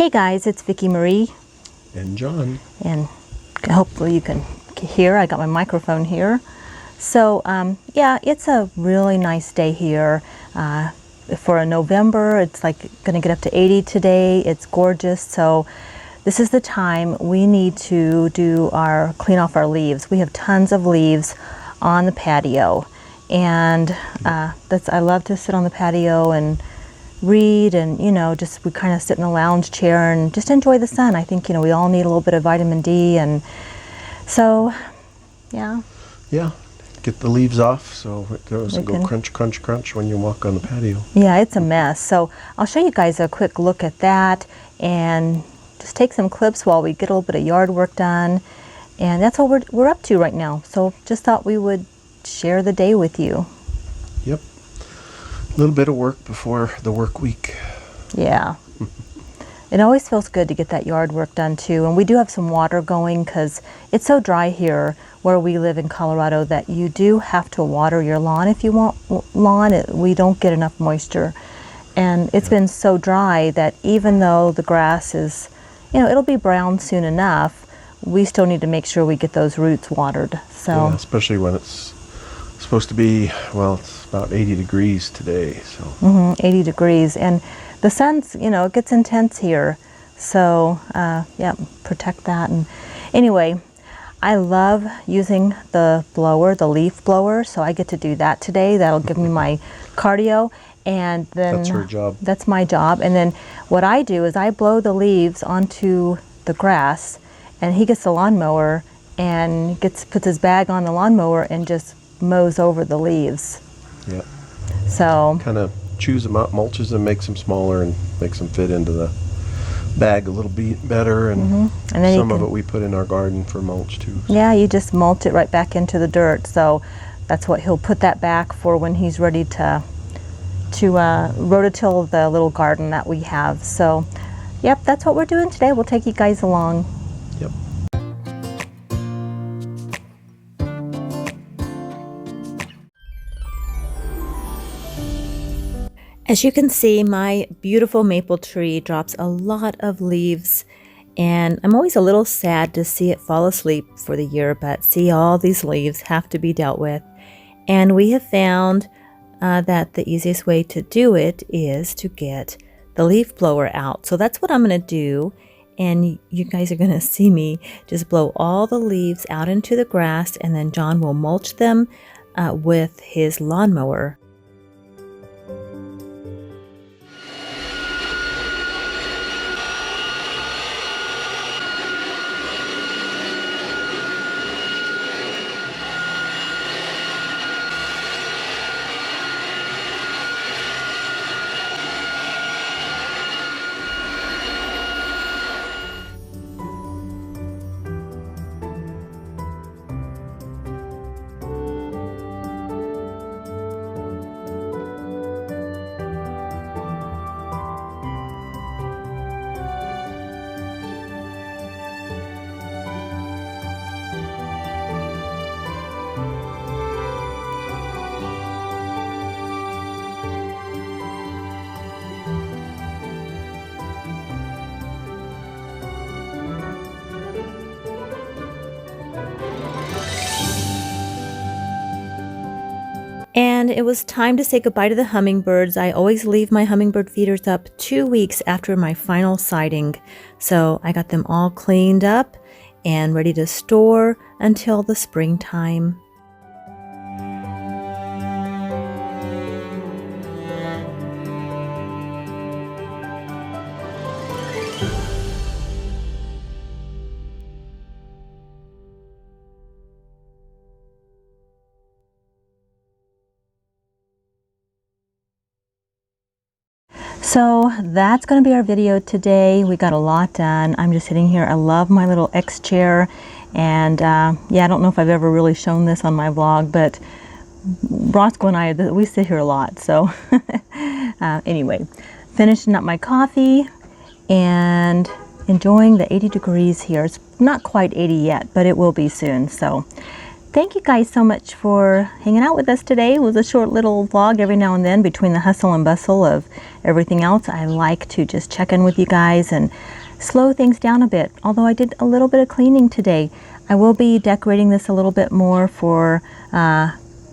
Hey guys, it's Vicki Marie. And John. And hopefully you can hear, I got my microphone here. So yeah, it's a really nice day here. For a November, it's like gonna get up to 80 today. It's gorgeous. So this is the time we need to clean off our leaves. We have tons of leaves on the patio. And I love to sit on the patio and read, and just we kind of sit in the lounge chair and just enjoy the sun. I think we all need a little bit of vitamin D, and so yeah, get the leaves off so it doesn't go crunch crunch crunch when you walk on the patio. Yeah, it's a mess. So I'll show you guys a quick look at that and just take some clips while we get a little bit of yard work done, and that's what we're up to right now. So just thought we would share the day with you. Yep. A little bit of work before the work week. Yeah. It always feels good to get that yard work done too. And we do have some water going because it's so dry here where we live in Colorado that you do have to water your lawn if you want lawn. We don't get enough moisture. And it's been so dry that even though the grass is, it'll be brown soon enough, we still need to make sure we get those roots watered. So yeah, especially when it's supposed to be, well, it's about 80 degrees today. So 80 degrees, and the sun's, it gets intense here. So yeah, protect that. And anyway, I love using the blower, the leaf blower. So I get to do that today. That'll give me my cardio. And then that's her job. That's my job. And then what I do is I blow the leaves onto the grass, and he gets the lawnmower and puts his bag on the lawnmower and just mows over the leaves. Yeah. So kind of chews them up, mulches them, makes them smaller, and makes them fit into the bag a little bit better. And then some of it we put in our garden for mulch too. So. Yeah, you just mulch it right back into the dirt. So that's what he'll put that back for when he's ready to rototill the little garden that we have. So yep, that's what we're doing today. We'll take you guys along. Yep. As you can see, my beautiful maple tree drops a lot of leaves, and I'm always a little sad to see it fall asleep for the year, but see, all these leaves have to be dealt with. And we have found that the easiest way to do it is to get the leaf blower out. So that's what I'm going to do, and you guys are going to see me just blow all the leaves out into the grass, and then John will mulch them with his lawnmower. And it was time to say goodbye to the hummingbirds. I always leave my hummingbird feeders up 2 weeks after my final sighting. So I got them all cleaned up and ready to store until the springtime. So that's going to be our video today. We got a lot done. I'm just sitting here. I love my little X chair, and yeah, I don't know if I've ever really shown this on my vlog, but Roscoe and I, we sit here a lot. So anyway, finishing up my coffee and enjoying the 80 degrees here. It's not quite 80 yet, but it will be soon. So thank you guys so much for hanging out with us today. It was a short little vlog every now and then between the hustle and bustle of everything else. I like to just check in with you guys and slow things down a bit. Although I did a little bit of cleaning today. I will be decorating this a little bit more for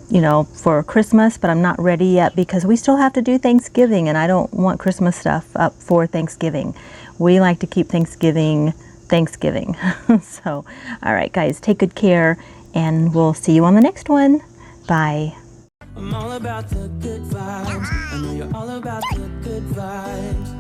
you know, for Christmas, but I'm not ready yet because we still have to do Thanksgiving and I don't want Christmas stuff up for Thanksgiving. We like to keep Thanksgiving. So, all right, guys, take good care and we'll see you on the next one. Bye. I'm all about the good vibes. I know you're all about the good vibes.